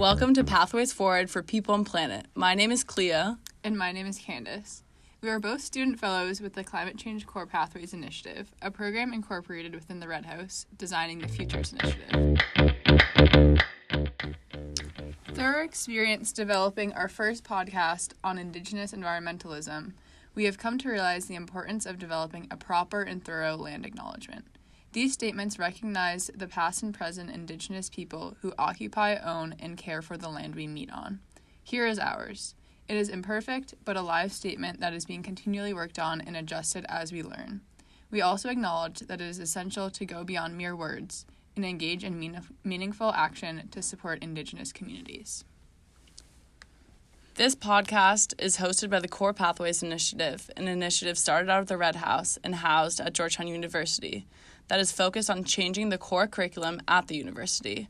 Welcome to Pathways Forward for People and Planet. My name is Clio. And my name is Candace. We are both student fellows with the Climate Change Core Pathways Initiative, a program incorporated within the Red House, Designing the Futures Initiative. Through our experience developing our first podcast on Indigenous environmentalism, we have come to realize the importance of developing a proper and thorough land acknowledgement. These statements recognize the past and present Indigenous people who occupy, own, and care for the land we meet on. Here is ours. It is imperfect, but a live statement that is being continually worked on and adjusted as we learn. We also acknowledge that it is essential to go beyond mere words and engage in meaningful action to support Indigenous communities. This podcast is hosted by the Core Pathways Initiative, an initiative started out of the Red House and housed at Georgetown University that is focused on changing the core curriculum at the university.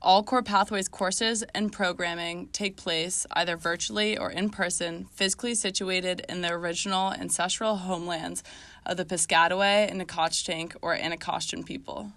All Core Pathways courses and programming take place either virtually or in person, physically situated in the original ancestral homelands of the Piscataway and Nacotchtank or Anacostan people.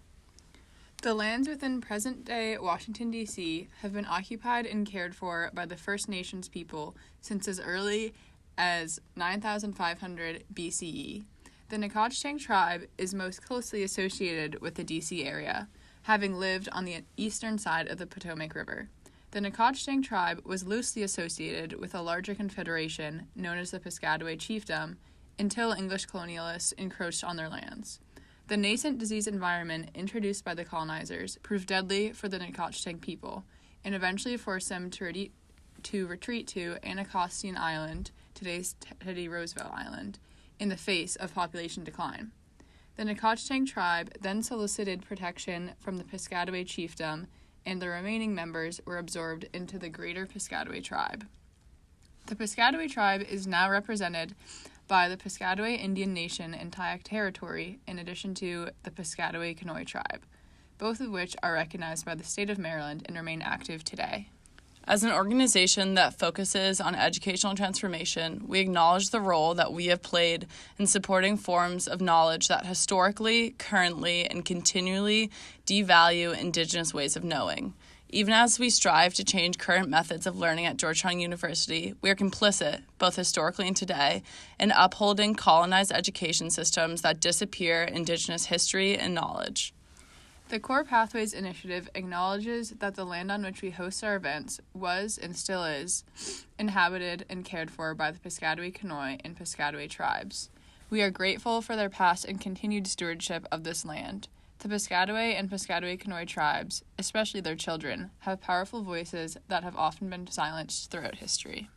The lands within present-day Washington, D.C. have been occupied and cared for by the First Nations people since as early as 9,500 BCE. The Nacotchtank tribe is most closely associated with the D.C. area, having lived on the eastern side of the Potomac River. The Nacotchtank tribe was loosely associated with a larger confederation known as the Piscataway Chiefdom until English colonialists encroached on their lands. The nascent disease environment introduced by the colonizers proved deadly for the Nacotchtank people and eventually forced them to retreat to Anacostan Island, today's Teddy Roosevelt Island, in the face of population decline. The Nacotchtank tribe then solicited protection from the Piscataway Chiefdom, and the remaining members were absorbed into the greater Piscataway tribe. The Piscataway tribe is now represented by the Piscataway Indian Nation and Tayac Territory, in addition to the Piscataway Conoy tribe, both of which are recognized by the state of Maryland and remain active today. As an organization that focuses on educational transformation, we acknowledge the role that we have played in supporting forms of knowledge that historically, currently, and continually devalue Indigenous ways of knowing. Even as we strive to change current methods of learning at Georgetown University, we are complicit, both historically and today, in upholding colonized education systems that disappear Indigenous history and knowledge. The Core Pathways Initiative acknowledges that the land on which we host our events was, and still is, inhabited and cared for by the Piscataway Conoy and Piscataway tribes. We are grateful for their past and continued stewardship of this land. The Piscataway and Piscataway Conoy tribes, especially their children, have powerful voices that have often been silenced throughout history.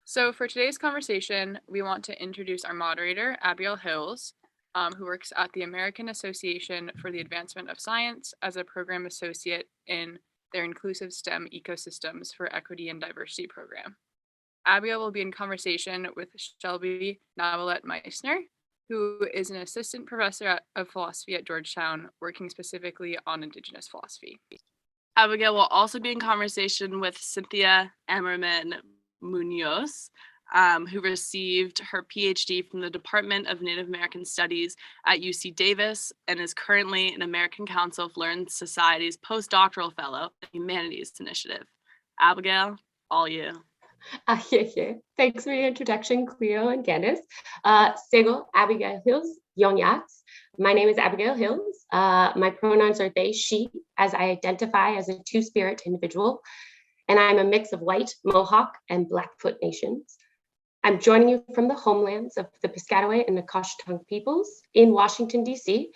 So for today's conversation, we want to introduce our moderator, Abigail Hills, who works at the American Association for the Advancement of Science as a program associate in their Inclusive STEM Ecosystems for Equity and Diversity program. Abigail will be in conversation with Shelby Navalette-Meissner, who is an assistant professor of philosophy at Georgetown, working specifically on Indigenous philosophy. Abigail will also be in conversation with Cynthia Emmerman Munoz, who received her PhD from the Department of Native American Studies at UC Davis and is currently an American Council of Learned Societies postdoctoral fellow at the Humanities Initiative. Abigail, all you. Thanks for your introduction, Cleo and Candace. Sego Abigail Hills, Yonyats. My name is Abigail Hills. My pronouns are they, she, as I identify as a two-spirit individual, and I'm a mix of white, Mohawk, and Blackfoot nations. I'm joining you from the homelands of the Piscataway and Nacotchtank peoples in Washington, D.C.,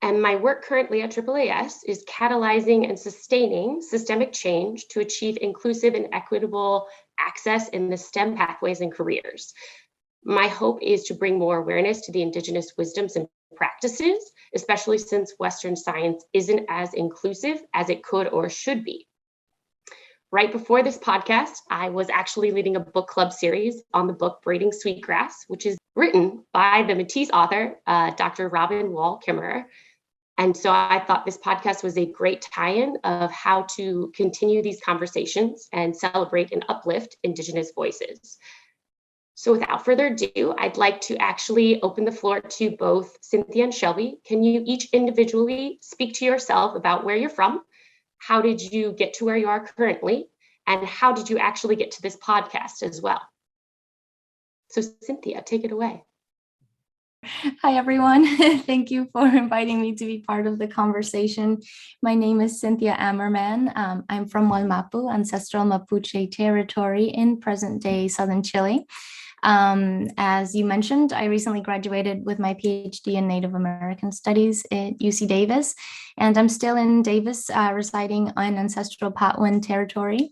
and my work currently at AAAS is catalyzing and sustaining systemic change to achieve inclusive and equitable access in the STEM pathways and careers. My hope is to bring more awareness to the Indigenous wisdoms and practices, especially since Western science isn't as inclusive as it could or should be. Right before this podcast, I was actually leading a book club series on the book Braiding Sweetgrass, which is written by the Métis author, Dr. Robin Wall Kimmerer. And so I thought this podcast was a great tie-in of how to continue these conversations and celebrate and uplift Indigenous voices. So without further ado, I'd like to actually open the floor to both Cynthia and Shelby. Can you each individually speak to yourself about where you're from, how did you get to where you are currently, and how did you actually get to this podcast as well? So Cynthia, take it away. Hi, everyone. Thank you for inviting me to be part of the conversation. My name is Cynthia Ammerman. I'm from Wallmapu, ancestral Mapuche territory in present-day southern Chile. As you mentioned, I recently graduated with my PhD in Native American Studies at UC Davis, and I'm still in Davis, residing on ancestral Patwin territory.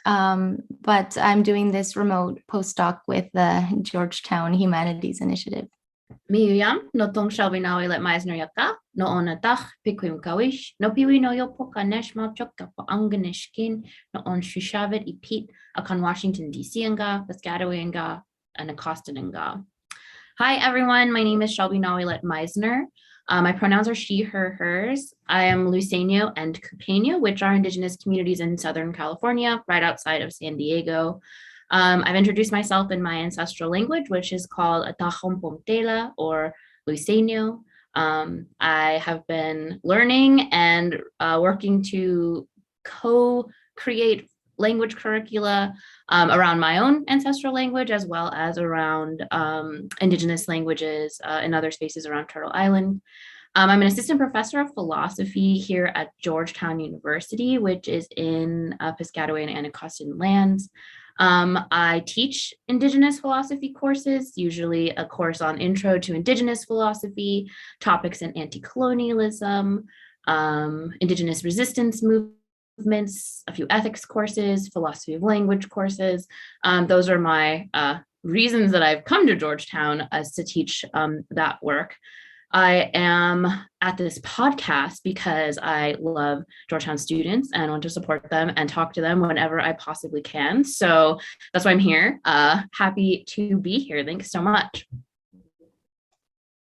But I'm doing this remote postdoc with the Georgetown Humanities Initiative. Miriam, no tong Shelby Nawi let Meisner yaka, no ona dach, piquim kawish, no piwi no yopo kanesh malchok po anganishkin, no on shushavet ipit, akan Washington DC nga, Piscataway nga, and Acosta nga. Hi everyone, my name is Shelby Nawilet Meisner. My pronouns are she, her, hers. I am Luiseño and Cupeño, which are indigenous communities in Southern California, right outside of San Diego. I've introduced myself in my ancestral language, which is called Atahom Pomtela or Luiseño. I have been learning and working to co-create language curricula around my own ancestral language, as well as around indigenous languages in other spaces around Turtle Island. I'm an assistant professor of philosophy here at Georgetown University, which is in Piscataway and Anacostan lands. I teach Indigenous philosophy courses, usually a course on Intro to Indigenous Philosophy, topics in anti-colonialism, Indigenous resistance movements, a few ethics courses, philosophy of language courses. Those are my reasons that I've come to Georgetown as to teach that work. I am at this podcast because I love Georgetown students and want to support them and talk to them whenever I possibly can. So that's why I'm here. Happy to be here. Thanks so much.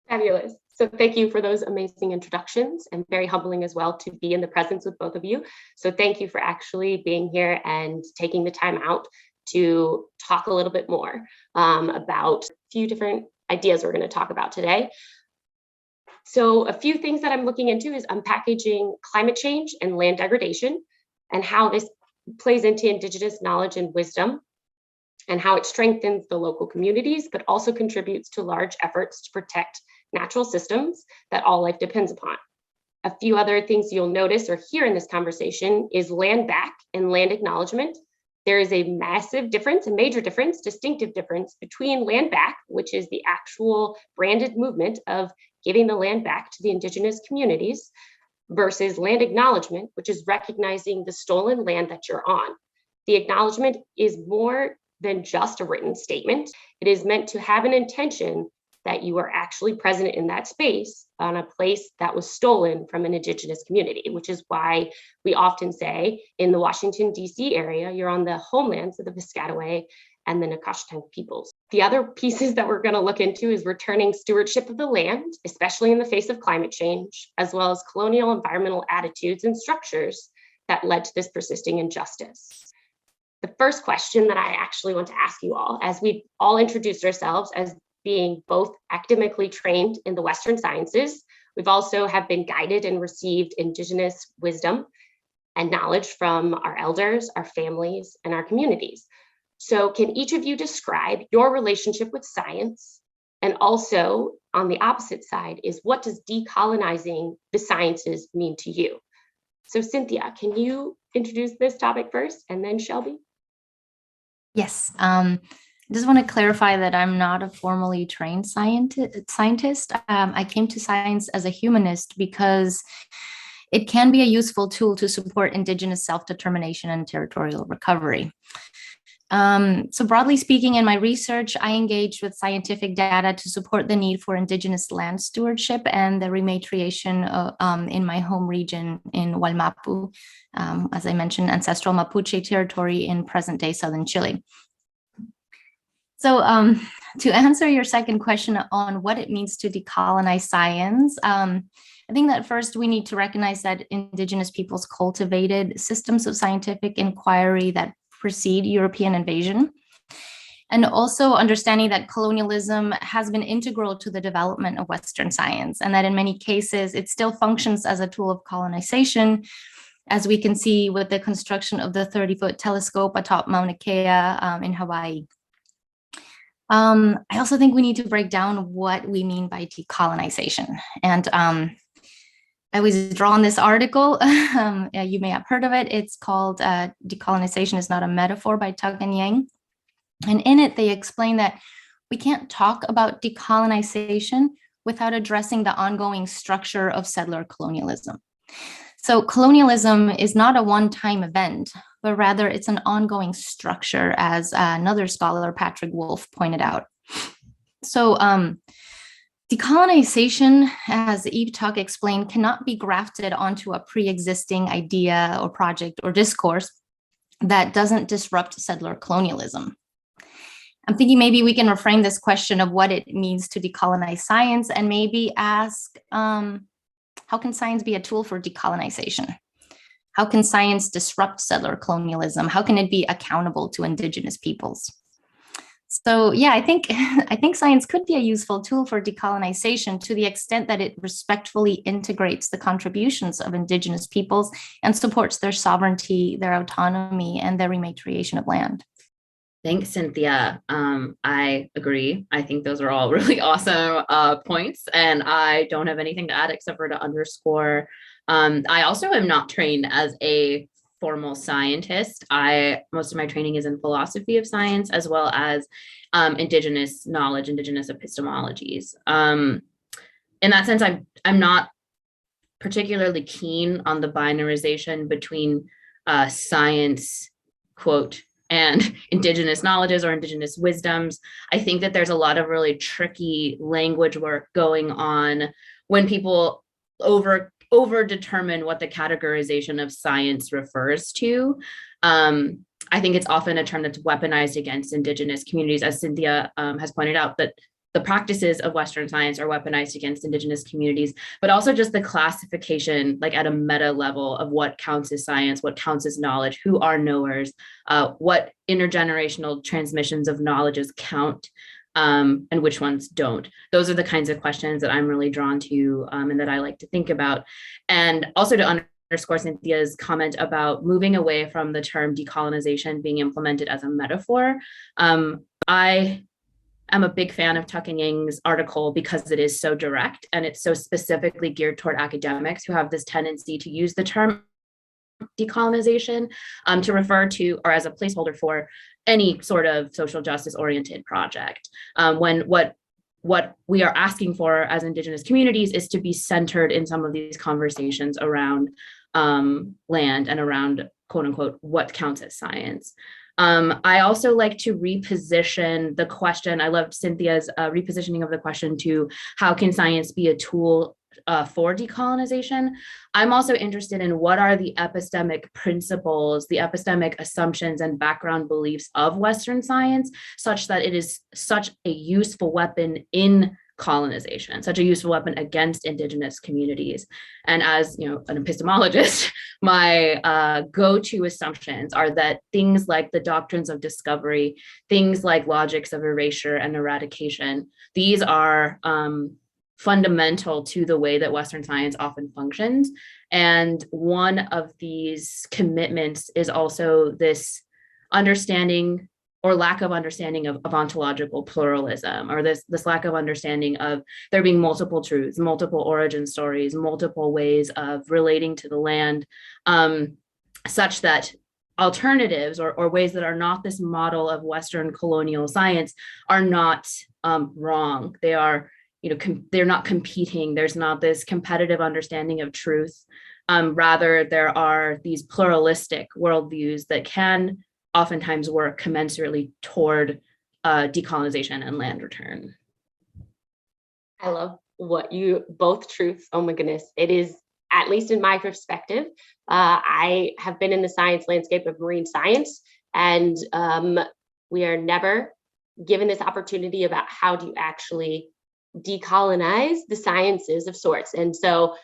Fabulous. So thank you for those amazing introductions, and very humbling as well to be in the presence with both of you. So thank you for actually being here and taking the time out to talk a little bit more about a few different ideas we're going to talk about today. So a few things that I'm looking into is unpackaging climate change and land degradation, and how this plays into Indigenous knowledge and wisdom, and how it strengthens the local communities, but also contributes to large efforts to protect natural systems that all life depends upon. A few other things you'll notice or hear in this conversation is land back and land acknowledgement. There is a massive difference, a major difference, distinctive difference between land back, which is the actual branded movement of giving the land back to the Indigenous communities, versus land acknowledgement, which is recognizing the stolen land that you're on. The acknowledgement is more than just a written statement. It is meant to have an intention that you are actually present in that space on a place that was stolen from an Indigenous community, which is why we often say in the Washington, DC area, you're on the homelands of the Piscataway and the Nacostan peoples. The other pieces that we're going to look into is returning stewardship of the land, especially in the face of climate change, as well as colonial environmental attitudes and structures that led to this persisting injustice. The first question that I actually want to ask you all, as we've all introduced ourselves as being both academically trained in the Western sciences, we've also have been guided and received Indigenous wisdom and knowledge from our elders, our families, and our communities. So can each of you describe your relationship with science? And also on the opposite side is, what does decolonizing the sciences mean to you? So Cynthia, can you introduce this topic first, and then Shelby? Yes. I just want to clarify that I'm not a formally trained scientist. I came to science as a humanist because it can be a useful tool to support Indigenous self-determination and territorial recovery. So broadly speaking, in my research, I engaged with scientific data to support the need for Indigenous land stewardship and the rematriation in my home region in Wallmapu, as I mentioned, ancestral Mapuche territory in present-day southern Chile. So to answer your second question on what it means to decolonize science, I think that first we need to recognize that Indigenous peoples cultivated systems of scientific inquiry that precede European invasion, and also understanding that colonialism has been integral to the development of Western science, and that in many cases it still functions as a tool of colonization, as we can see with the construction of the 30-foot telescope atop Mauna Kea in Hawaii. I also think we need to break down what we mean by decolonization. And I was drawn this article, you may have heard of it. It's called Decolonization is Not a Metaphor by Tug and Yang. And in it, they explain that we can't talk about decolonization without addressing the ongoing structure of settler colonialism. So colonialism is not a one-time event, but rather it's an ongoing structure, as another scholar, Patrick Wolf, pointed out. So decolonization, as Eve Tuck explained, cannot be grafted onto a pre-existing idea or project or discourse that doesn't disrupt settler colonialism. I'm thinking maybe we can reframe this question of what it means to decolonize science and maybe ask, how can science be a tool for decolonization? How can science disrupt settler colonialism? How can it be accountable to Indigenous peoples? So yeah, I think science could be a useful tool for decolonization to the extent that it respectfully integrates the contributions of Indigenous peoples and supports their sovereignty, their autonomy, and their rematriation of land. Thanks, Cynthia. I agree. I think those are all really awesome points, and I don't have anything to add except for to underscore. I also am not trained as a formal scientist. Most of my training is in philosophy of science, as well as Indigenous knowledge, Indigenous epistemologies. In that sense, I'm not particularly keen on the binarization between science, quote, and Indigenous knowledges or Indigenous wisdoms. I think that there's a lot of really tricky language work going on when people over determine what the categorization of science refers to. I think it's often a term that's weaponized against Indigenous communities, as Cynthia has pointed out, that the practices of Western science are weaponized against Indigenous communities, but also just the classification, like at a meta level, of what counts as science, what counts as knowledge, who are knowers, what intergenerational transmissions of knowledges count, and which ones don't. Those are the kinds of questions that I'm really drawn to and that I like to think about. And also to underscore Cynthia's comment about moving away from the term decolonization being implemented as a metaphor. I'm a big fan of Tuck and Yang's article because it is so direct and it's so specifically geared toward academics who have this tendency to use the term decolonization to refer to or as a placeholder for any sort of social justice oriented project. When what we are asking for as Indigenous communities is to be centered in some of these conversations around land and around, quote unquote, what counts as science. I also like to reposition the question. I loved Cynthia's repositioning of the question to how can science be a tool for decolonization. I'm also interested in what are the epistemic principles, the epistemic assumptions and background beliefs of Western science, such that it is such a useful weapon in colonization, such a useful weapon against Indigenous communities. And as an epistemologist, my go-to assumptions are that things like the doctrines of discovery, things like logics of erasure and eradication, these are fundamental to the way that Western science often functions. And one of these commitments is also this understanding or lack of understanding of ontological pluralism, or this lack of understanding of there being multiple truths, multiple origin stories, multiple ways of relating to the land, such that alternatives or ways that are not this model of Western colonial science are not wrong. They are, they're not competing. There's not this competitive understanding of truth. Rather, there are these pluralistic worldviews that can oftentimes work commensurately toward decolonization and land return. I love both truths. Oh my goodness. It is, at least in my perspective, I have been in the science landscape of marine science, and we are never given this opportunity about how do you actually decolonize the sciences of sorts. And so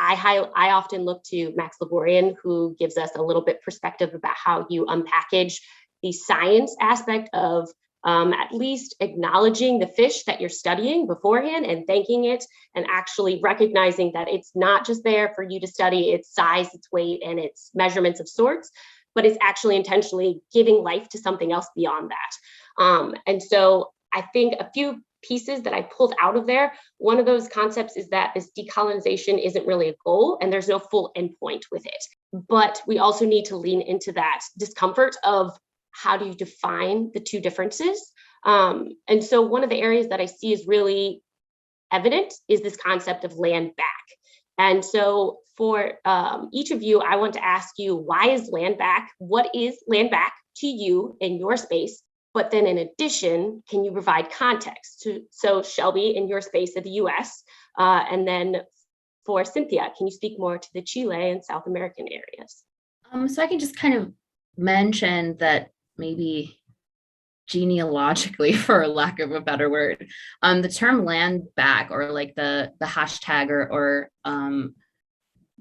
I often look to Max Laborian, who gives us a little bit perspective about how you unpackage the science aspect of at least acknowledging the fish that you're studying beforehand and thanking it, and actually recognizing that it's not just there for you to study its size, its weight, and its measurements of sorts, but it's actually intentionally giving life to something else beyond that. And so I think a few pieces that I pulled out of there, one of those concepts is that this decolonization isn't really a goal and there's no full endpoint with it. But we also need to lean into that discomfort of how do you define the two differences? And so one of the areas that I see is really evident is this concept of land back. And so for each of you, I want to ask you, why is land back? What is land back to you in your space? But then in addition, can you provide context? So Shelby, in your space of the US, and then for Cynthia, can you speak more to the Chile and South American areas? So I can just kind of mention that maybe genealogically, for lack of a better word, the term land back, or like the hashtag or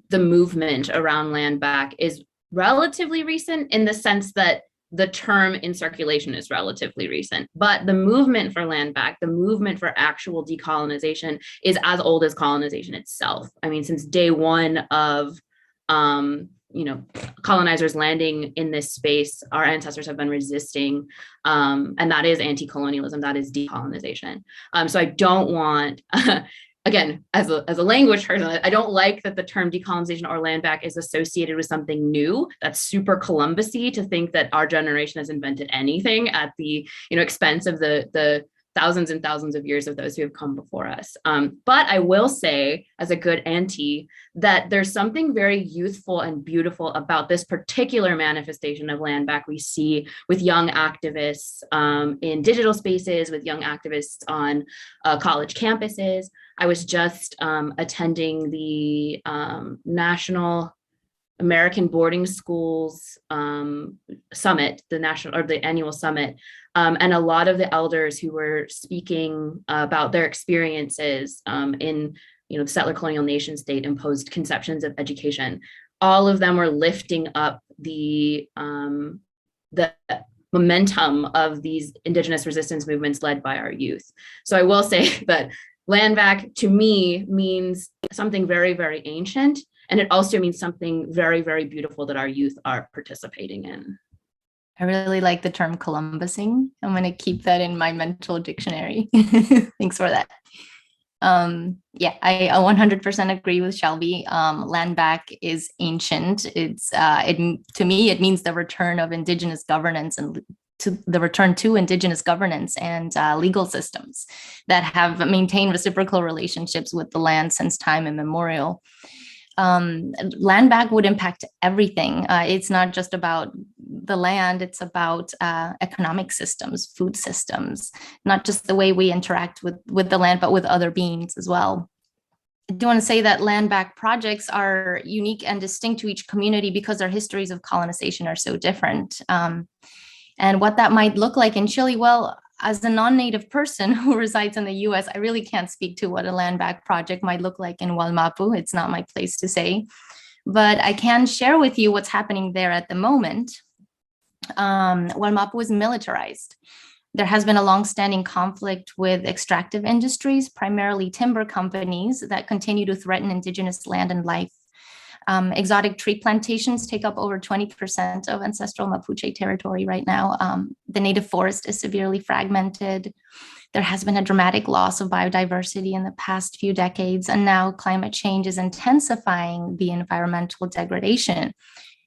the movement around land back is relatively recent, in the sense that the term in circulation is relatively recent, but the movement for land back, the movement for actual decolonization, is as old as colonization itself. I mean, since day one of colonizers landing in this space, our ancestors have been resisting, and that is anti-colonialism, that is decolonization. So I don't want, again, as a language person, I don't like that the term decolonization or land back is associated with something new that's super Columbus-y, to think that our generation has invented anything at the expense of the thousands and thousands of years of those who have come before us. But I will say, as a good auntie, that there's something very youthful and beautiful about this particular manifestation of land back we see with young activists in digital spaces, with young activists on college campuses. I was just attending the National American Boarding Schools Summit, the annual summit, and a lot of the elders who were speaking about their experiences in the settler colonial nation state imposed conceptions of education. All of them were lifting up the momentum of these Indigenous resistance movements led by our youth. So I will say that land back to me means something very, very ancient. And it also means something very, very beautiful that our youth are participating in. I really like the term Columbusing. I'm going to keep that in my mental dictionary. Thanks for that. Yeah, I 100% agree with Shelby. Land back is ancient. To me, it means the return of Indigenous governance and the return to Indigenous governance and legal systems that have maintained reciprocal relationships with the land since time immemorial. Land back would impact everything. It's not just about the land, it's about economic systems, food systems, not just the way we interact with the land, but with other beings as well. I do want to say that land back projects are unique and distinct to each community because their histories of colonization are so different. And what that might look like in Chile, well, as a non-native person who resides in the US, I really can't speak to what a land back project might look like in Wallmapu. It's not my place to say, but I can share with you what's happening there at the moment. Wallmapu is militarized. There has been a long-standing conflict with extractive industries, primarily timber companies, that continue to threaten Indigenous land and life. Exotic tree plantations take up over 20% of ancestral Mapuche territory right now. The native forest is severely fragmented. There has been a dramatic loss of biodiversity in the past few decades, and now climate change is intensifying the environmental degradation.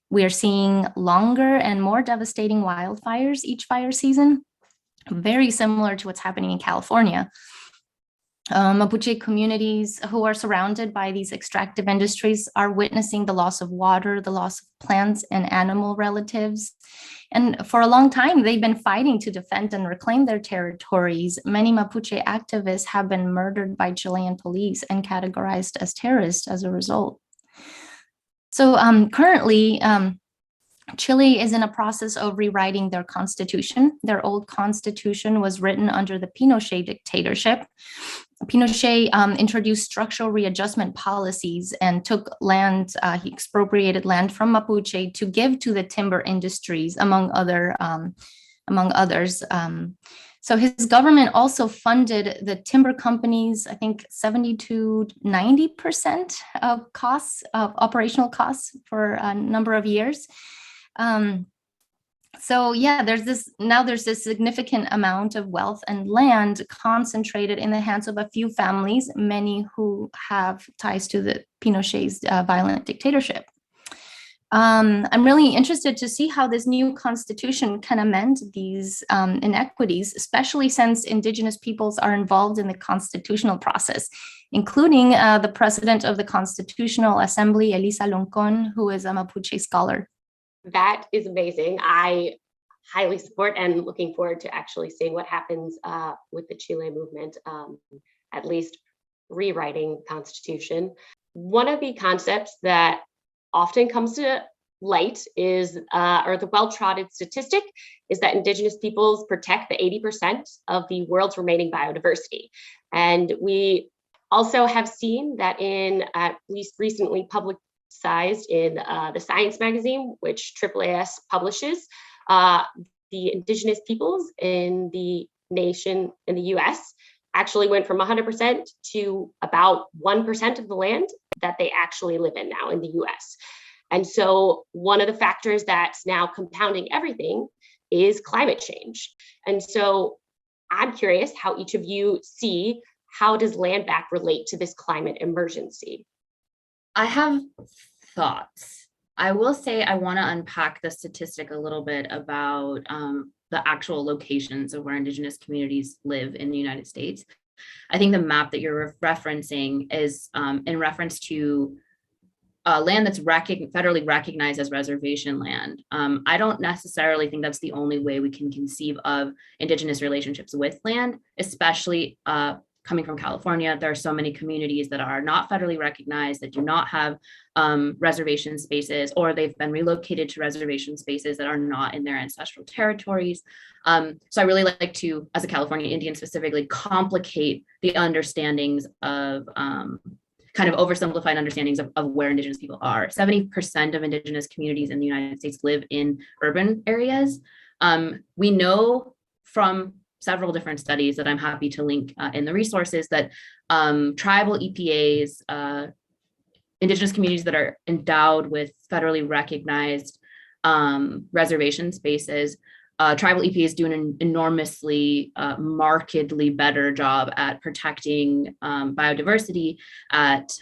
We are seeing longer and more devastating wildfires each fire season, very similar to what's happening in California. Mapuche communities who are surrounded by these extractive industries are witnessing the loss of water, the loss of plants and animal relatives. And for a long time, they've been fighting to defend and reclaim their territories. Many Mapuche activists have been murdered by Chilean police and categorized as terrorists as a result. So currently, Chile is in a process of rewriting their constitution. Their old constitution was written under the Pinochet dictatorship. Pinochet introduced structural readjustment policies and took land, he expropriated land from Mapuche to give to the timber industries, among other among others. So his government also funded the timber companies, I think 70 to 90% of costs, of operational costs for a number of years. So yeah, there's this significant amount of wealth and land concentrated in the hands of a few families, many who have ties to the Pinochet's violent dictatorship. I'm really interested to see how this new constitution can amend these inequities, especially since Indigenous peoples are involved in the constitutional process, including the president of the Constitutional Assembly, Elisa Loncon, who is a Mapuche scholar. That is amazing. I highly support and looking forward to actually seeing what happens with the Chile movement, at least rewriting the Constitution. One of the concepts that often comes to light is, or the well-trodden statistic, is that Indigenous peoples protect the 80% of the world's remaining biodiversity. And we also have seen that in at least recently publicized in the Science magazine, which AAAS publishes, the Indigenous peoples in the nation in the US actually went from 100% to about 1% of the land that they actually live in now in the US. And so one of the factors that's now compounding everything is climate change. And so I'm curious how each of you see, how does land back relate to this climate emergency? I have thoughts. I will say I want to unpack the statistic a little bit about the actual locations of where Indigenous communities live in the United States. I think the map that you're referencing is in reference to land that's federally recognized as reservation land. I don't necessarily think that's the only way we can conceive of Indigenous relationships with land, especially coming from California. There are so many communities that are not federally recognized, that do not have reservation spaces, or they've been relocated to reservation spaces that are not in their ancestral territories. So I really like to, as a California Indian specifically, complicate the understandings of kind of oversimplified understandings of where Indigenous people are. 70% of Indigenous communities in the United States live in urban areas. We know from several different studies that I'm happy to link in the resources that tribal EPAs, Indigenous communities that are endowed with federally recognized reservation spaces, tribal EPAs do an enormously, markedly better job at protecting biodiversity, at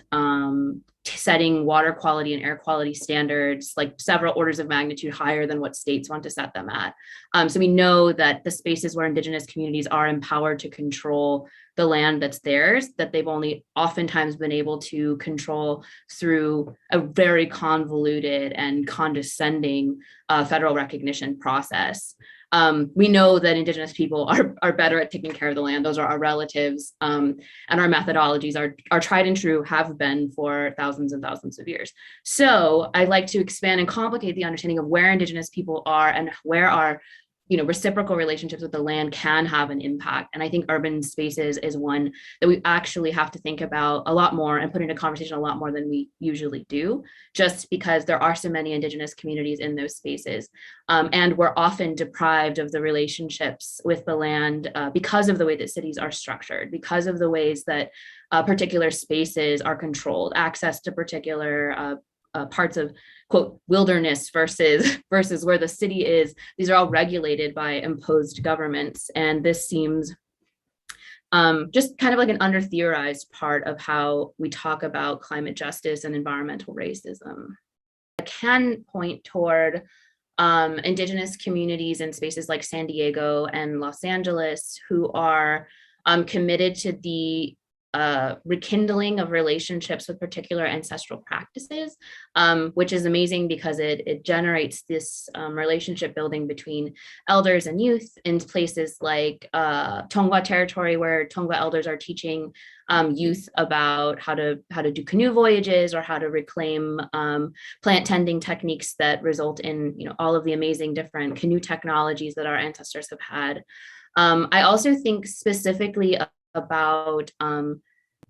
setting water quality and air quality standards, like several orders of magnitude higher than what states want to set them at. So we know that the spaces where Indigenous communities are empowered to control the land that's theirs, that they've only oftentimes been able to control through a very convoluted and condescending federal recognition process. We know that Indigenous people are better at taking care of the land. Those are our relatives, and our methodologies are tried and true, have been for thousands and thousands of years. So I like to expand and complicate the understanding of where Indigenous people are and where our reciprocal relationships with the land can have an impact. And I think urban spaces is one that we actually have to think about a lot more and put into conversation a lot more than we usually do, just because there are so many Indigenous communities in those spaces. And we're often deprived of the relationships with the land because of the way that cities are structured, because of the ways that particular spaces are controlled, access to particular parts of, quote, wilderness versus where the city is. These are all regulated by imposed governments. And this seems just kind of like an under-theorized part of how we talk about climate justice and environmental racism. I can point toward Indigenous communities in spaces like San Diego and Los Angeles who are committed to the rekindling of relationships with particular ancestral practices, which is amazing because it generates this relationship building between elders and youth in places like Tongva territory, where Tongva elders are teaching youth about how to do canoe voyages or how to reclaim plant tending techniques that result in all of the amazing different canoe technologies that our ancestors have had. I also think specifically about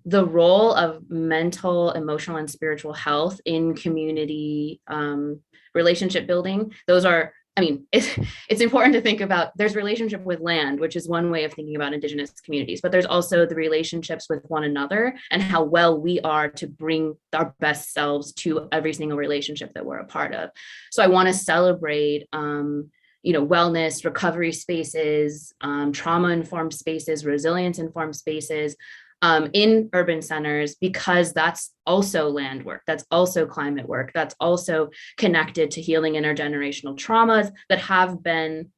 the role of mental, emotional, and spiritual health in community relationship building. Those are I mean, it's important to think about, there's relationship with land, which is one way of thinking about Indigenous communities, but there's also the relationships with one another and how well we are to bring our best selves to every single relationship that we're a part of. So I want to celebrate, wellness, recovery spaces, trauma-informed spaces, resilience-informed spaces, in urban centers, because that's also land work, that's also climate work, that's also connected to healing intergenerational traumas that have been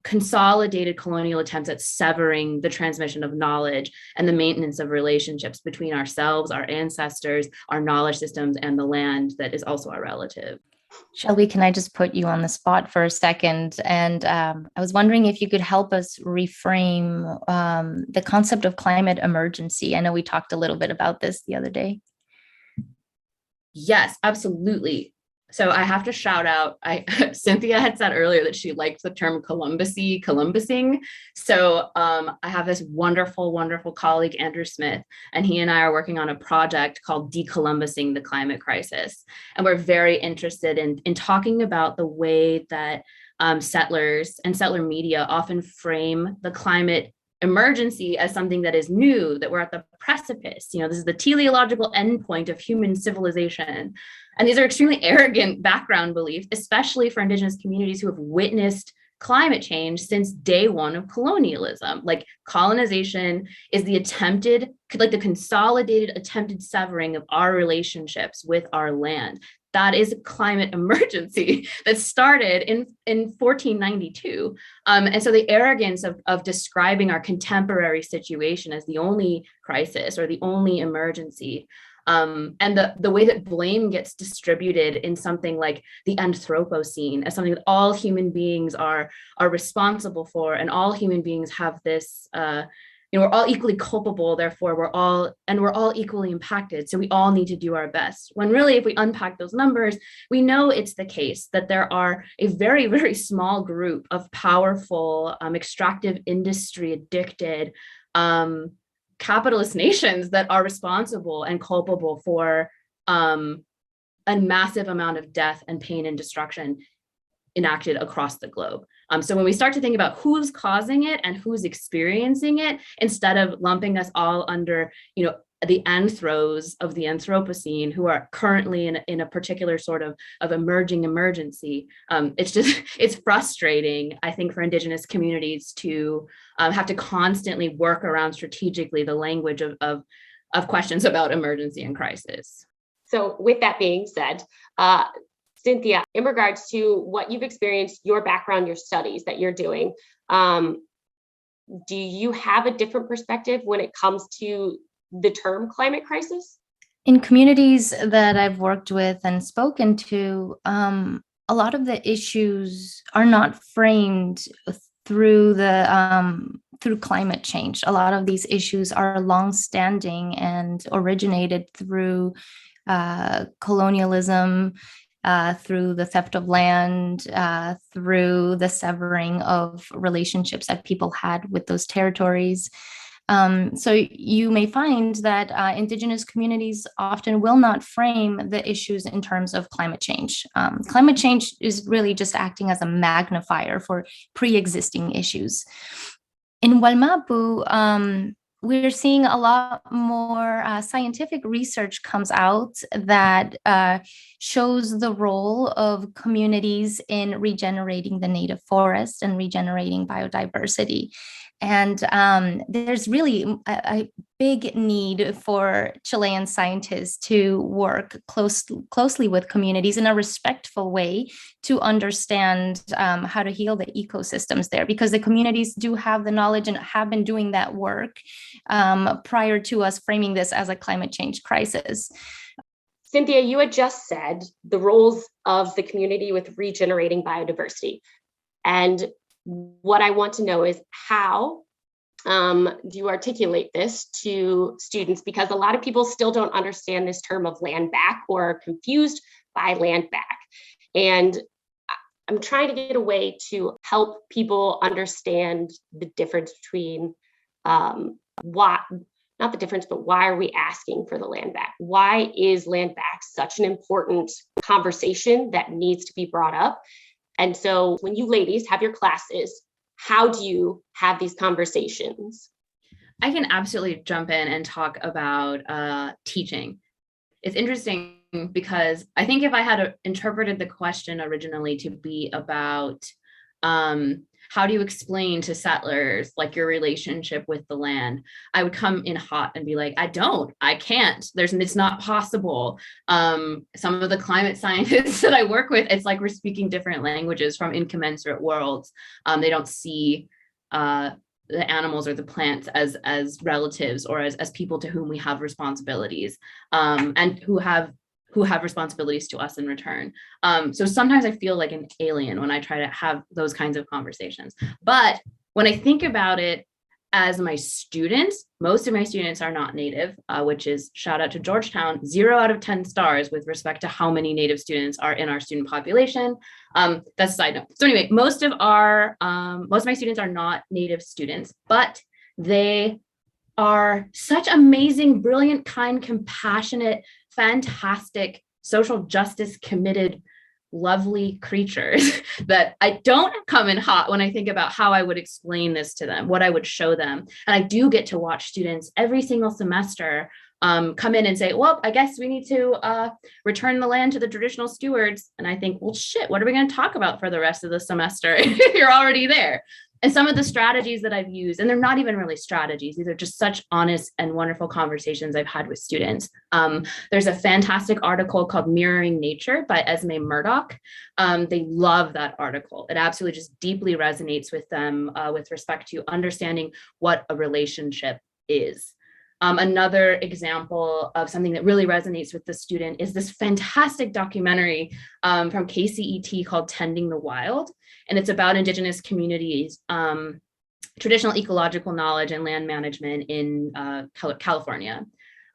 consolidated colonial attempts at severing the transmission of knowledge and the maintenance of relationships between ourselves, our ancestors, our knowledge systems, and the land that is also our relative. Shelby, can I just put you on the spot for a second? And I was wondering if you could help us reframe the concept of climate emergency. I know we talked a little bit about this the other day. Yes, absolutely. So I have to shout out, Cynthia had said earlier that she liked the term Columbusing. So I have this wonderful, wonderful colleague, Andrew Smith, and he and I are working on a project called Decolumbusing the Climate Crisis. And we're very interested in talking about the way that settlers and settler media often frame the climate emergency as something that is new, that we're at the precipice. This is the teleological endpoint of human civilization. And these are extremely arrogant background beliefs, especially for Indigenous communities who have witnessed climate change since day one of colonialism. Like, colonization is the consolidated attempted severing of our relationships with our land. That is a climate emergency that started in 1492. And so the arrogance of describing our contemporary situation as the only crisis or the only emergency, and the way that blame gets distributed in something like the Anthropocene as something that all human beings are responsible for, and all human beings have this, we're all equally culpable, therefore we're all equally impacted, so we all need to do our best. When really, if we unpack those numbers, we know it's the case that there are a very, very small group of powerful, extractive industry addicted, capitalist nations that are responsible and culpable for a massive amount of death and pain and destruction enacted across the globe. So when we start to think about who's causing it and who's experiencing it, instead of lumping us all under, the anthros of the Anthropocene who are currently in a particular sort of emerging emergency, it's frustrating, I think, for Indigenous communities to have to constantly work around strategically the language of questions about emergency and crisis. So with that being said, Cynthia, in regards to what you've experienced, your background, your studies that you're doing, do you have a different perspective when it comes to the term climate crisis? In communities that I've worked with and spoken to, a lot of the issues are not framed through through climate change. A lot of these issues are longstanding and originated through colonialism, through the theft of land, through the severing of relationships that people had with those territories. So you may find that Indigenous communities often will not frame the issues in terms of climate change. Climate change is really just acting as a magnifier for pre-existing issues. In Waimapu, we're seeing a lot more scientific research comes out that shows the role of communities in regenerating the native forest and regenerating biodiversity. And there's really a big need for Chilean scientists to work closely with communities in a respectful way to understand how to heal the ecosystems there, because the communities do have the knowledge and have been doing that work prior to us framing this as a climate change crisis. Cynthia, you had just said the roles of the community with regenerating biodiversity. And what I want to know is how do you articulate this to students? Because a lot of people still don't understand this term of land back or are confused by land back. And I'm trying to get a way to help people understand the difference between why are we asking for the land back? Why is land back such an important conversation that needs to be brought up. And so when you ladies have your classes, how do you have these conversations? I can absolutely jump in and talk about teaching. It's interesting because I think if I had interpreted the question originally to be about how do you explain to settlers like your relationship with the land, I would come in hot and be like, I can't, it's not possible. Some of the climate scientists that I work with, it's like we're speaking different languages from incommensurate worlds. They don't see the animals or the plants as relatives or as people to whom we have responsibilities, and who have responsibilities to us in return. So sometimes I feel like an alien when I try to have those kinds of conversations. But when I think about it as my students, most of my students are not Native, which is, shout out to Georgetown, 0 out of 10 stars with respect to how many Native students are in our student population. That's a side note. So anyway, most of my students are not Native students, but they are such amazing, brilliant, kind, compassionate, fantastic, social justice committed, lovely creatures that I don't come in hot when I think about how I would explain this to them, what I would show them. And I do get to watch students every single semester come in and say, well, I guess we need to return the land to the traditional stewards. And I think, well, shit, what are we going to talk about for the rest of the semester if you're already there? And some of the strategies that I've used, and they're not even really strategies, these are just such honest and wonderful conversations I've had with students. There's a fantastic article called Mirroring Nature by Esme Murdoch. They love that article. It absolutely just deeply resonates with them with respect to understanding what a relationship is. Another example of something that really resonates with the student is this fantastic documentary from KCET called Tending the Wild. And it's about Indigenous communities, traditional ecological knowledge and land management in California.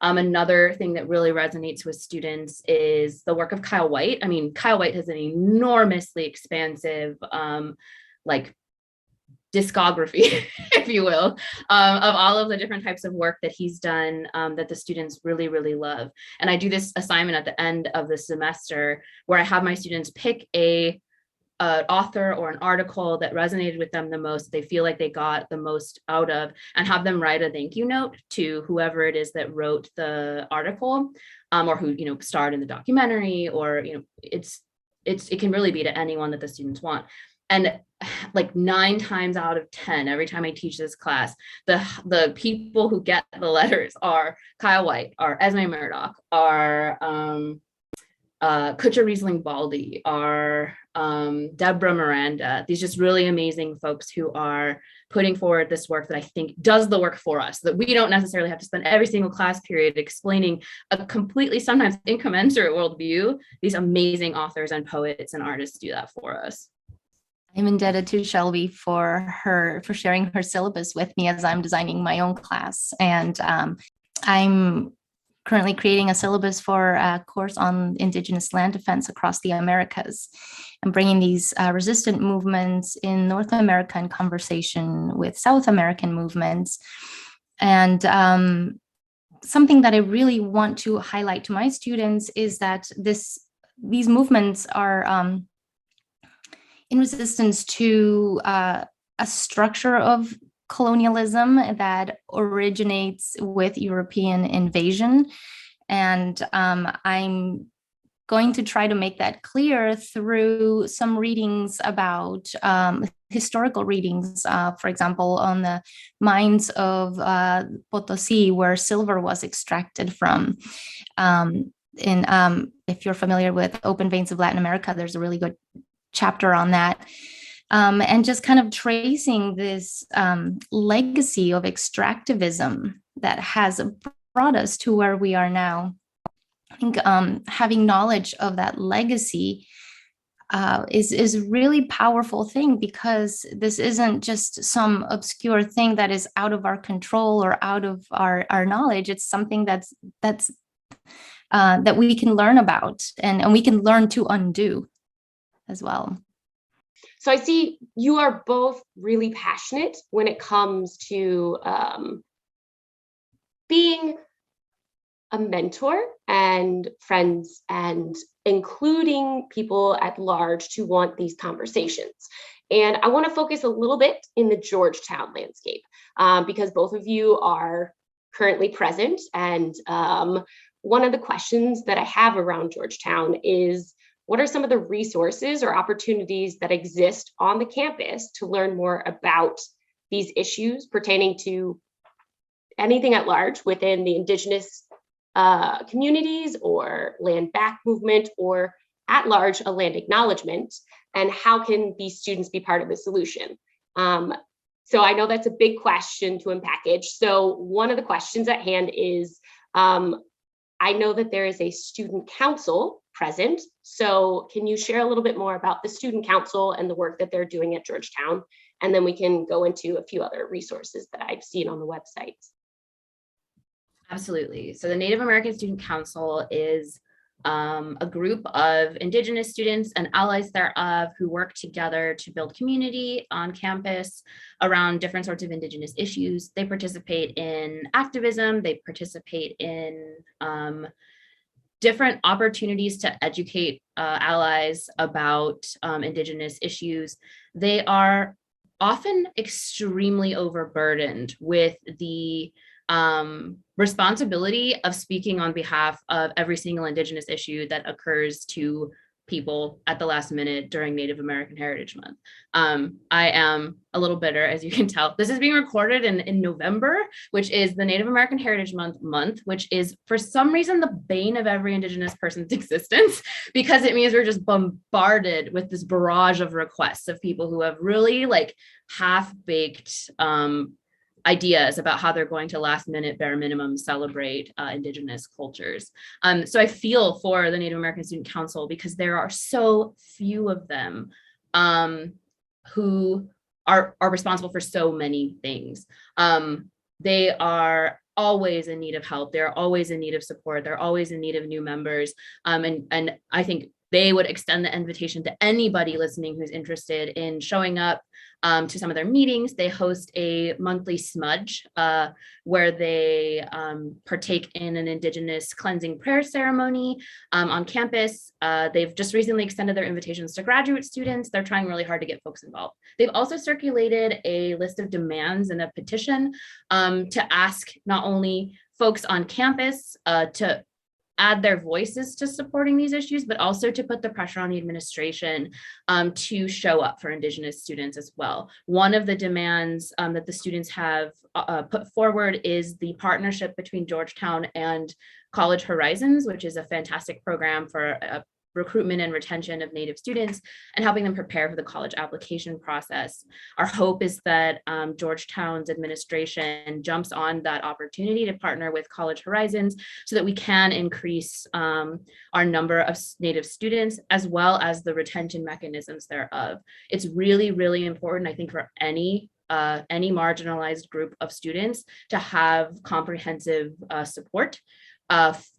Another thing that really resonates with students is the work of Kyle White. I mean, Kyle White has an enormously expansive discography, if you will, of all of the different types of work that he's done that the students really, really love. And I do this assignment at the end of the semester where I have my students pick an author or an article that resonated with them the most, they feel like they got the most out of, and have them write a thank you note to whoever it is that wrote the article, or who, starred in the documentary, or, it can really be to anyone that the students want. And like 9 times out of 10, every time I teach this class, the people who get the letters are Kyle White, are Esme Murdoch, are Kutcha Riesling Baldy, are Deborah Miranda, these just really amazing folks who are putting forward this work that I think does the work for us, that we don't necessarily have to spend every single class period explaining a completely, sometimes incommensurate worldview. These amazing authors and poets and artists do that for us. I'm indebted to Shelby for sharing her syllabus with me as I'm designing my own class. And I'm currently creating a syllabus for a course on Indigenous land defense across the Americas and bringing these resistant movements in North America in conversation with South American movements. And something that I really want to highlight to my students is that these movements are in resistance to a structure of colonialism that originates with European invasion. And I'm going to try to make that clear through some readings about historical readings, for example, on the mines of Potosi, where silver was extracted from. If you're familiar with Open Veins of Latin America, there's a really good chapter on that, and just kind of tracing this legacy of extractivism that has brought us to where we are now. I think having knowledge of that legacy is a really powerful thing, because this isn't just some obscure thing that is out of our control or out of our knowledge. It's something that we can learn about and we can learn to undo as well. So I see you are both really passionate when it comes to being a mentor and friends and including people at large to want these conversations. And I want to focus a little bit in the Georgetown landscape because both of you are currently present. And one of the questions that I have around Georgetown is, what are some of the resources or opportunities that exist on the campus to learn more about these issues pertaining to anything at large within the Indigenous communities or land back movement, or at large a land acknowledgement, and how can these students be part of the solution? So I know that's a big question to unpackage. So one of the questions at hand is, I know that there is a student council present. So can you share a little bit more about the student council and the work that they're doing at Georgetown? And then we can go into a few other resources that I've seen on the website. Absolutely. So the Native American Student Council is a group of Indigenous students and allies thereof who work together to build community on campus around different sorts of Indigenous issues. They participate in activism, they participate in different opportunities to educate allies about Indigenous issues. They are often extremely overburdened with the responsibility of speaking on behalf of every single Indigenous issue that occurs to people at the last minute during Native American Heritage Month. I am a little bitter, as you can tell. This is being recorded in November, which is the Native American Heritage Month, which is for some reason the bane of every Indigenous person's existence, because it means we're just bombarded with this barrage of requests of people who have really like half-baked ideas about how they're going to last minute bare minimum celebrate Indigenous cultures. So I feel for the Native American Student Council because there are so few of them who are responsible for so many things. They are always in need of help. They're always in need of support. They're always in need of new members. And I think they would extend the invitation to anybody listening who's interested in showing up to some of their meetings. They host a monthly smudge where they partake in an Indigenous cleansing prayer ceremony on campus. They've just recently extended their invitations to graduate students. They're trying really hard to get folks involved. They've also circulated a list of demands and a petition to ask not only folks on campus to add their voices to supporting these issues, but also to put the pressure on the administration to show up for Indigenous students as well. One of the demands that the students have put forward is the partnership between Georgetown and College Horizons, which is a fantastic program for recruitment and retention of Native students and helping them prepare for the college application process. Our hope is that Georgetown's administration jumps on that opportunity to partner with College Horizons so that we can increase our number of Native students as well as the retention mechanisms thereof. It's really, really important, I think, for any marginalized group of students to have comprehensive support,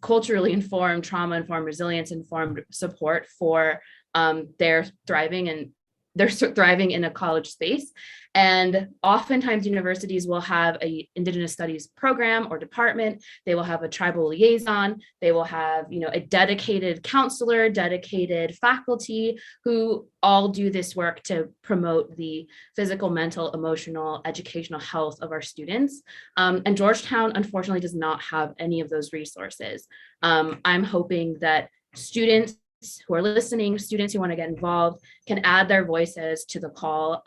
culturally informed, trauma-informed, resilience-informed support for their thriving in a college space. And oftentimes universities will have a Indigenous studies program or department. They will have a tribal liaison. They will have, a dedicated counselor, dedicated faculty who all do this work to promote the physical, mental, emotional, educational health of our students. And Georgetown, unfortunately, does not have any of those resources. I'm hoping that students who are listening, students who want to get involved, can add their voices to the call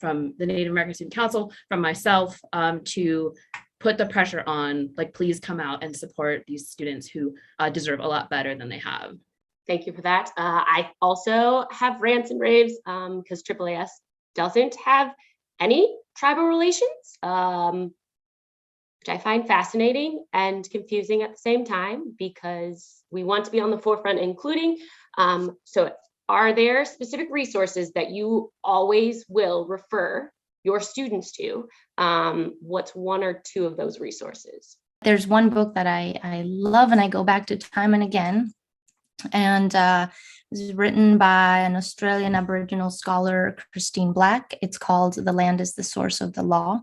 from the Native American Student Council, from myself, to put the pressure on, like, please come out and support these students who deserve a lot better than they have. Thank you for that. I also have rants and raves because AAAS doesn't have any tribal relations, which I find fascinating and confusing at the same time because we want to be on the forefront, including. So are there specific resources that you always will refer your students to? What's one or two of those resources? There's one book that I love and I go back to time and again. And it was written by an Australian Aboriginal scholar, Christine Black. It's called The Land is the Source of the Law.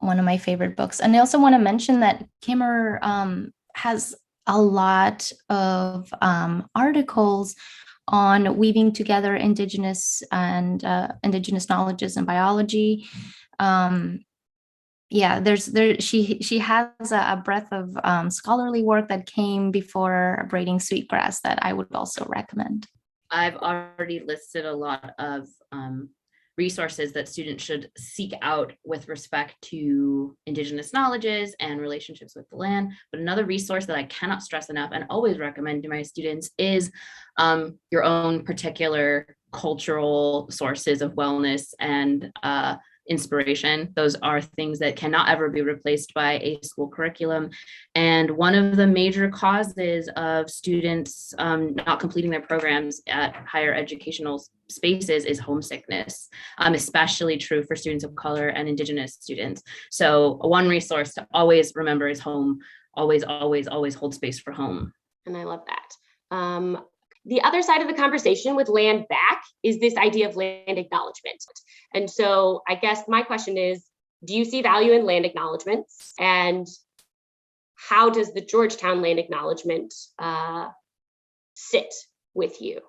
one of my favorite books. And I also want to mention that Kimmer has a lot of articles on weaving together indigenous and indigenous knowledges and biology. She has a breadth of scholarly work that came before Braiding Sweetgrass that I would also recommend. I've already listed a lot of resources that students should seek out with respect to indigenous knowledges and relationships with the land. But another resource that I cannot stress enough and always recommend to my students is your own particular cultural sources of wellness and inspiration. Those are things that cannot ever be replaced by a school curriculum. And one of the major causes of students not completing their programs at higher educational spaces is homesickness, especially true for students of color and indigenous students. So one resource to always remember is home. Always, always, always hold space for home. And I love that. The other side of the conversation with land back is this idea of land acknowledgement. And so I guess my question is, do you see value in land acknowledgements? And how does the Georgetown land acknowledgement sit with you?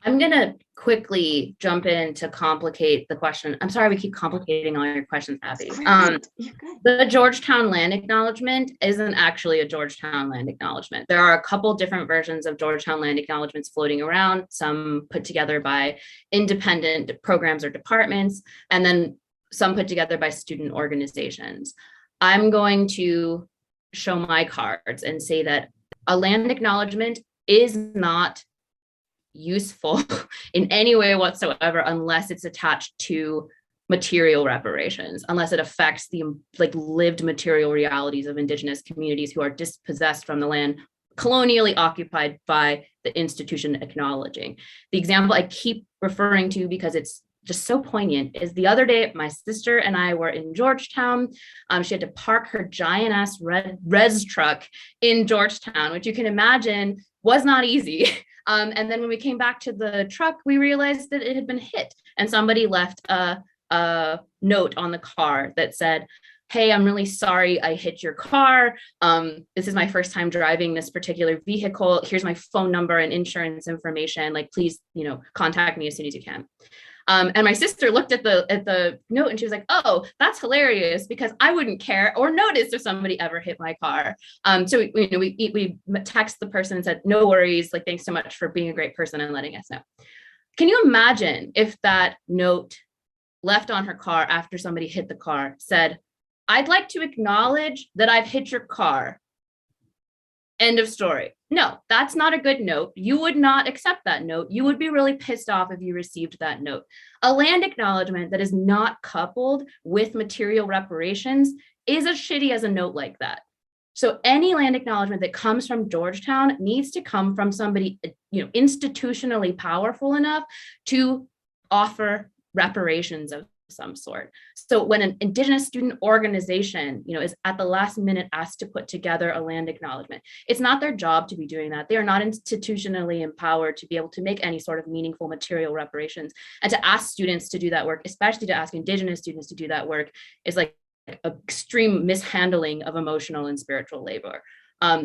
I'm going to quickly jump in to complicate the question. I'm sorry, we keep complicating all your questions, Abby. The Georgetown land acknowledgement isn't actually a Georgetown land acknowledgement. There are a couple different versions of Georgetown land acknowledgements floating around, some put together by independent programs or departments, and then some put together by student organizations. I'm going to show my cards and say that a land acknowledgement is not useful in any way whatsoever unless it's attached to material reparations, unless it affects the lived material realities of indigenous communities who are dispossessed from the land colonially occupied by the institution acknowledging. The example I keep referring to because it's just so poignant is the other day my sister and I were in Georgetown. She had to park her giant ass res truck in Georgetown, which you can imagine was not easy. And then when we came back to the truck, we realized that it had been hit, and somebody left a note on the car that said, "Hey, I'm really sorry I hit your car. This is my first time driving this particular vehicle. Here's my phone number and insurance information. Please, contact me as soon as you can." And my sister looked at the note and she was like, "Oh, that's hilarious, because I wouldn't care or notice if somebody ever hit my car." So we text the person and said, "No worries, thanks so much for being a great person and letting us know." Can you imagine if that note left on her car after somebody hit the car said, "I'd like to acknowledge that I've hit your car. End of story"? No, that's not a good note. You would not accept that note. You would be really pissed off if you received that note. A land acknowledgement that is not coupled with material reparations is as shitty as a note like that. So any land acknowledgement that comes from Georgetown needs to come from somebody, institutionally powerful enough to offer reparations of some sort. So when an indigenous student organization, is at the last minute asked to put together a land acknowledgement, it's not their job to be doing that. They are not institutionally empowered to be able to make any sort of meaningful material reparations. And to ask students to do that work, especially to ask indigenous students to do that work, is like extreme mishandling of emotional and spiritual labor.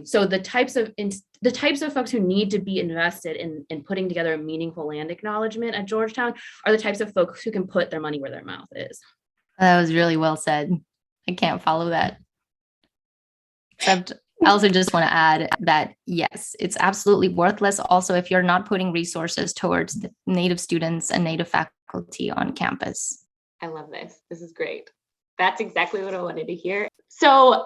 So the types of folks who need to be invested in putting together a meaningful land acknowledgement at Georgetown are the types of folks who can put their money where their mouth is. That was really well said. I can't follow that. Except I also just want to add that, yes, it's absolutely worthless also if you're not putting resources towards the Native students and Native faculty on campus. I love this. This is great. That's exactly what I wanted to hear. So,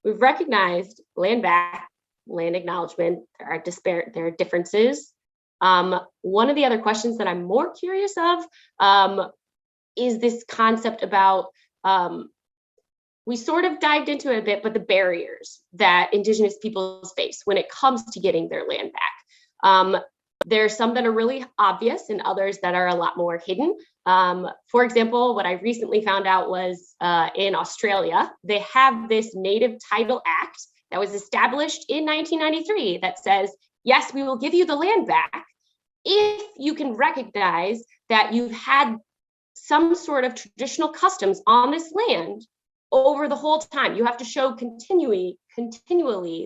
we've recognized land back, land acknowledgement. There are differences. One of the other questions that I'm more curious of is this concept about, we sort of dived into it a bit, but the barriers that Indigenous peoples face when it comes to getting their land back. There are some that are really obvious and others that are a lot more hidden. For example, what I recently found out was in Australia, they have this Native Title Act that was established in 1993 that says, yes, we will give you the land back if you can recognize that you've had some sort of traditional customs on this land over the whole time. You have to show continually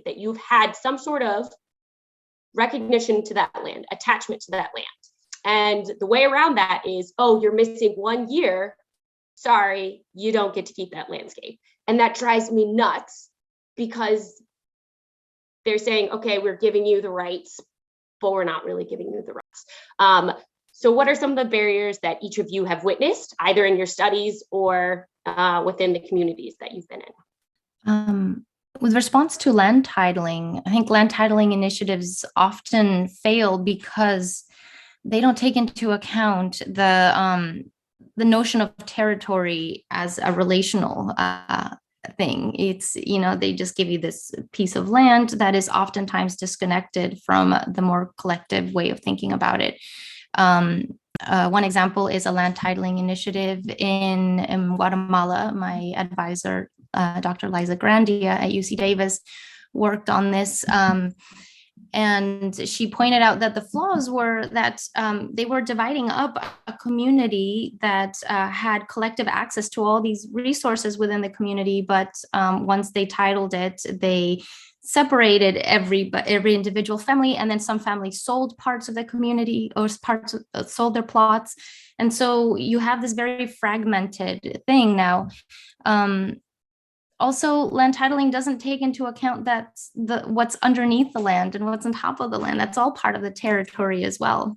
that you've had some sort of recognition to that land, attachment to that land. And the way around that is, oh, you're missing 1 year. Sorry, you don't get to keep that landscape. And that drives me nuts because they're saying, okay, we're giving you the rights, but we're not really giving you the rights. So what are some of the barriers that each of you have witnessed, either in your studies or within the communities that you've been in? With response to land titling, I think land titling initiatives often fail because they don't take into account the notion of territory as a relational thing. It's, they just give you this piece of land that is oftentimes disconnected from the more collective way of thinking about it. One example is a land titling initiative in Guatemala. My advisor, Dr. Liza Grandia at UC Davis, worked on this. And she pointed out that the flaws were that they were dividing up a community that had collective access to all these resources within the community. But once they titled it, they separated every individual family, and then some families sold parts of the community or sold their plots. And so you have this very fragmented thing now. Also, land titling doesn't take into account that what's underneath the land and what's on top of the land. That's all part of the territory as well.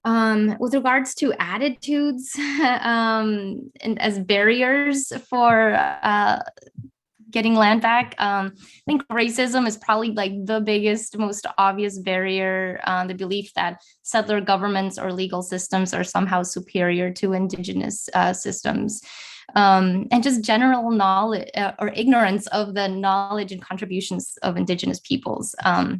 With regards to attitudes and as barriers for getting land back, I think racism is probably like the biggest, most obvious barrier. The belief that settler governments or legal systems are somehow superior to indigenous systems. And just general knowledge or ignorance of the knowledge and contributions of indigenous peoples. I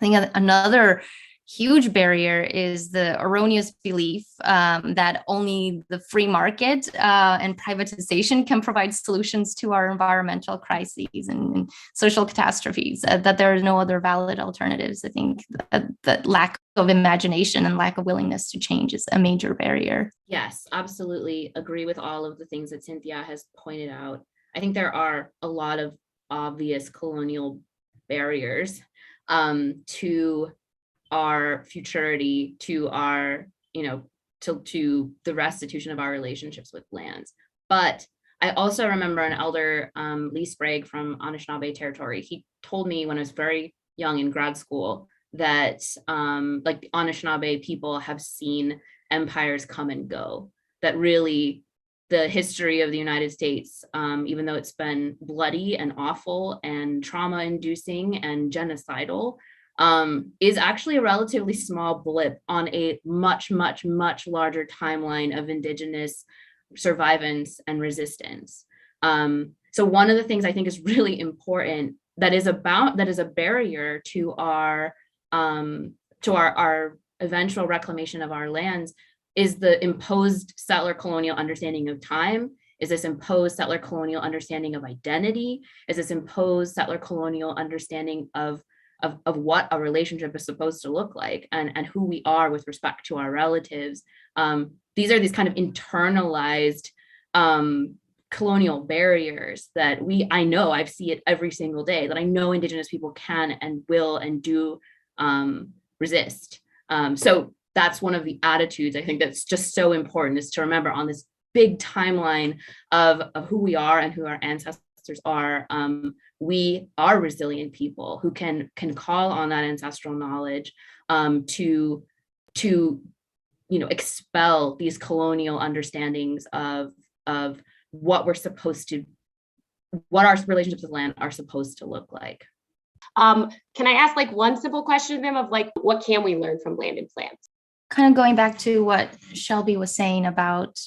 think another huge barrier is the erroneous belief that only the free market and privatization can provide solutions to our environmental crises and social catastrophes, that there are no other valid alternatives. I think that lack of imagination and lack of willingness to change is a major barrier. Yes, absolutely agree with all of the things that Cynthia has pointed out. I think there are a lot of obvious colonial barriers to our futurity, to our, to the restitution of our relationships with lands. But I also remember an elder, Lee Sprague from Anishinaabe territory. He told me when I was very young in grad school that like the Anishinaabe people have seen empires come and go, that really the history of the United States, even though it's been bloody and awful and trauma-inducing and genocidal, is actually a relatively small blip on a much, much, much larger timeline of indigenous survivance and resistance. So one of the things I think is really important that is a barrier to our eventual reclamation of our lands is the imposed settler colonial understanding of time. Is this imposed settler colonial understanding of identity? Is this imposed settler colonial understanding of what a relationship is supposed to look like and who we are with respect to our relatives? These are these kind of internalized colonial barriers that I know, I see it every single day, that I know indigenous people can and will and do resist. So that's one of the attitudes I think that's just so important, is to remember on this big timeline of who we are and who our ancestors are. We are resilient people who can call on that ancestral knowledge to expel these colonial understandings of what our relationships with land are supposed to look like. Can I ask like one simple question to them of like, what can we learn from land and plants? Kind of going back to what Shelby was saying about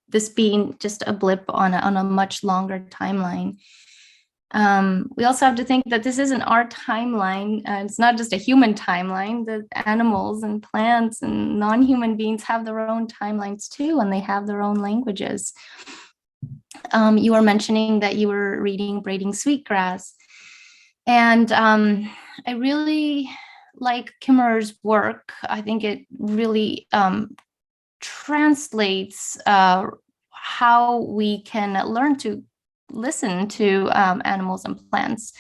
this being just a blip on a much longer timeline. We also have to think that this isn't our timeline. It's not just a human timeline. The animals and plants and non-human beings have their own timelines too, and they have their own languages. You were mentioning that you were reading Braiding Sweetgrass. And I really like Kimmerer's work. I think it really translates how we can learn to listen to animals and plants.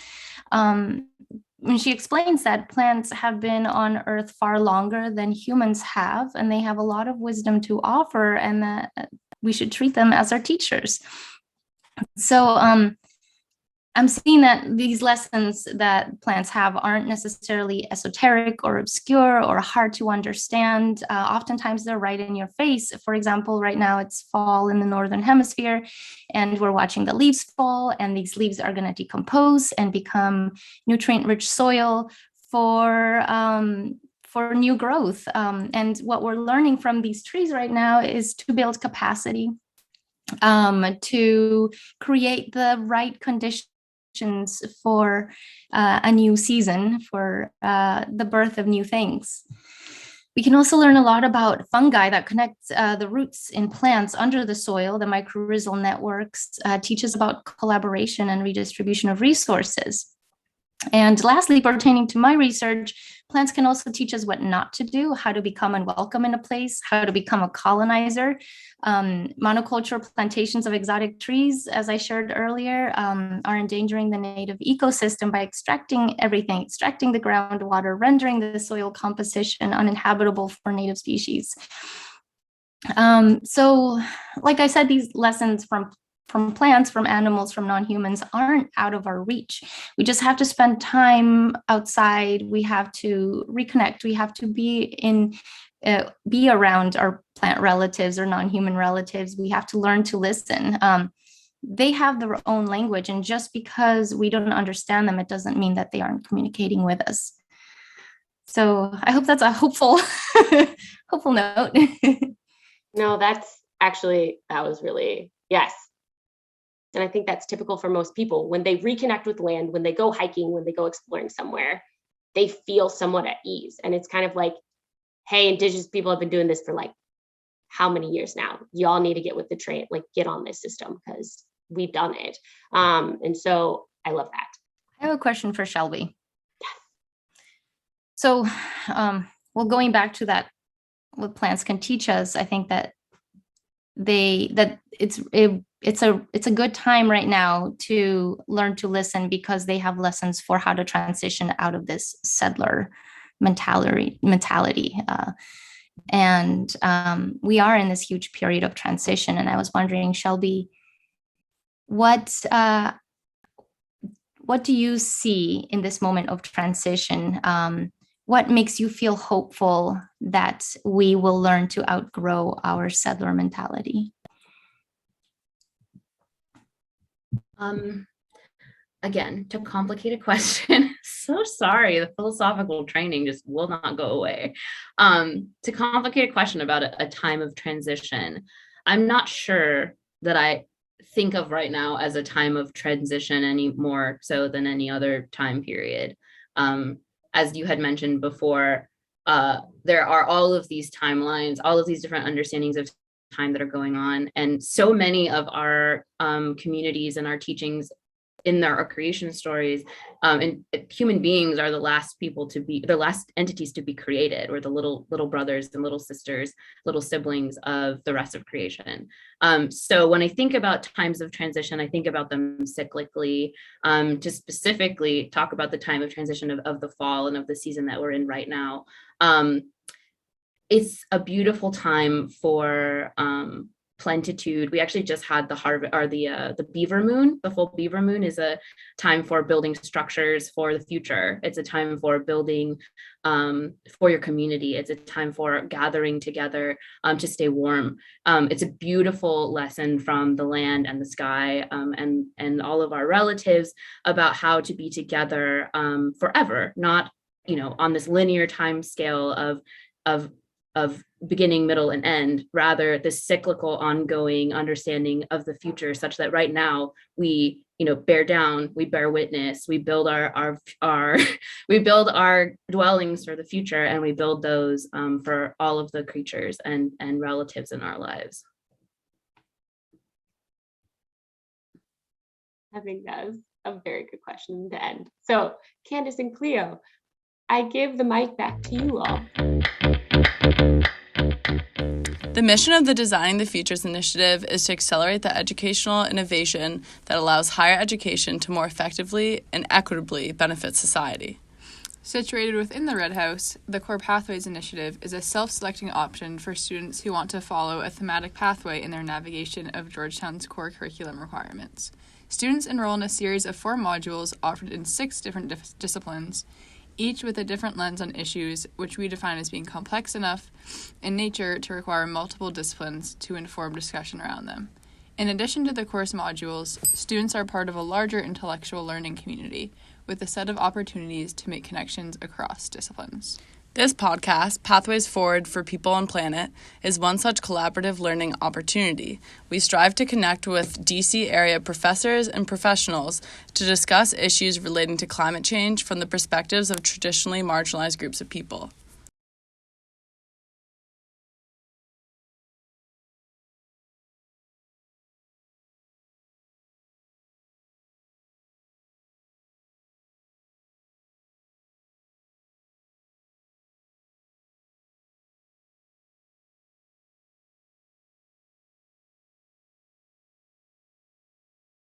When she explains that plants have been on Earth far longer than humans have, and they have a lot of wisdom to offer, and that we should treat them as our teachers. So I'm seeing that these lessons that plants have aren't necessarily esoteric or obscure or hard to understand. Oftentimes they're right in your face. For example, right now it's fall in the Northern Hemisphere, and we're watching the leaves fall, and these leaves are going to decompose and become nutrient-rich soil for new growth. And what we're learning from these trees right now is to build capacity, to create the right conditions for a new season, for the birth of new things. We can also learn a lot about fungi that connect the roots in plants under the soil. The mycorrhizal networks teach us about collaboration and redistribution of resources. And lastly, pertaining to my research, plants can also teach us what not to do, how to become unwelcome in a place, how to become a colonizer. Monoculture plantations of exotic trees, as I shared earlier, are endangering the native ecosystem by extracting everything, extracting the groundwater, rendering the soil composition uninhabitable for native species. So, like I said, these lessons from plants, from animals, from non-humans aren't out of our reach. We just have to spend time outside. We have to reconnect. We have to be around our plant relatives or non-human relatives. We have to learn to listen. They have their own language, and just because we don't understand them, it doesn't mean that they aren't communicating with us. So I hope that's a hopeful note. No, that was really, yes. And I think that's typical for most people. When they reconnect with land, when they go hiking, when they go exploring somewhere, they feel somewhat at ease. And it's kind of like, hey, Indigenous people have been doing this for like how many years now? Y'all need to get with the train, like get on this system because we've done it. And so I love that. I have a question for Shelby. Yes. So, well, going back to that, what plants can teach us, I think that it's a good time right now to learn to listen, because they have lessons for how to transition out of this settler mentality. And we are in this huge period of transition. And I was wondering, Shelby, what do you see in this moment of transition? What makes you feel hopeful that we will learn to outgrow our settler mentality? Again, to complicate a question, so sorry, the philosophical training just will not go away. To complicate a question about a time of transition, I'm not sure that I think of right now as a time of transition any more so than any other time period. As you had mentioned before, there are all of these timelines, all of these different understandings of time that are going on. And so many of our communities and our teachings in our creation stories, and human beings are the last entities to be created, or the little brothers and little sisters, little siblings of the rest of creation. So when I think about times of transition, I think about them cyclically. To specifically talk about the time of transition of the fall and of the season that we're in right now, it's a beautiful time for plenitude. We actually just had the beaver moon. The full beaver moon is a time for building structures for the future. It's a time for building for your community. It's a time for gathering together to stay warm. It's a beautiful lesson from the land and the sky and all of our relatives about how to be together forever, not on this linear time scale of beginning, middle, and end, rather the cyclical ongoing understanding of the future, such that right now we bear down, we bear witness, we build our we build our dwellings for the future, and we build those for all of the creatures and relatives in our lives. I think that was a very good question to end. So Candace and Cleo, I give the mic back to you all. The mission of the Designing the Futures initiative is to accelerate the educational innovation that allows higher education to more effectively and equitably benefit society. Situated within the Red House, the Core Pathways Initiative is a self-selecting option for students who want to follow a thematic pathway in their navigation of Georgetown's core curriculum requirements. Students enroll in a series of 4 modules offered in 6 different disciplines, each with a different lens on issues which we define as being complex enough in nature to require multiple disciplines to inform discussion around them. In addition to the course modules, students are part of a larger intellectual learning community with a set of opportunities to make connections across disciplines. This podcast, Pathways Forward for People and Planet, is one such collaborative learning opportunity. We strive to connect with DC area professors and professionals to discuss issues relating to climate change from the perspectives of traditionally marginalized groups of people.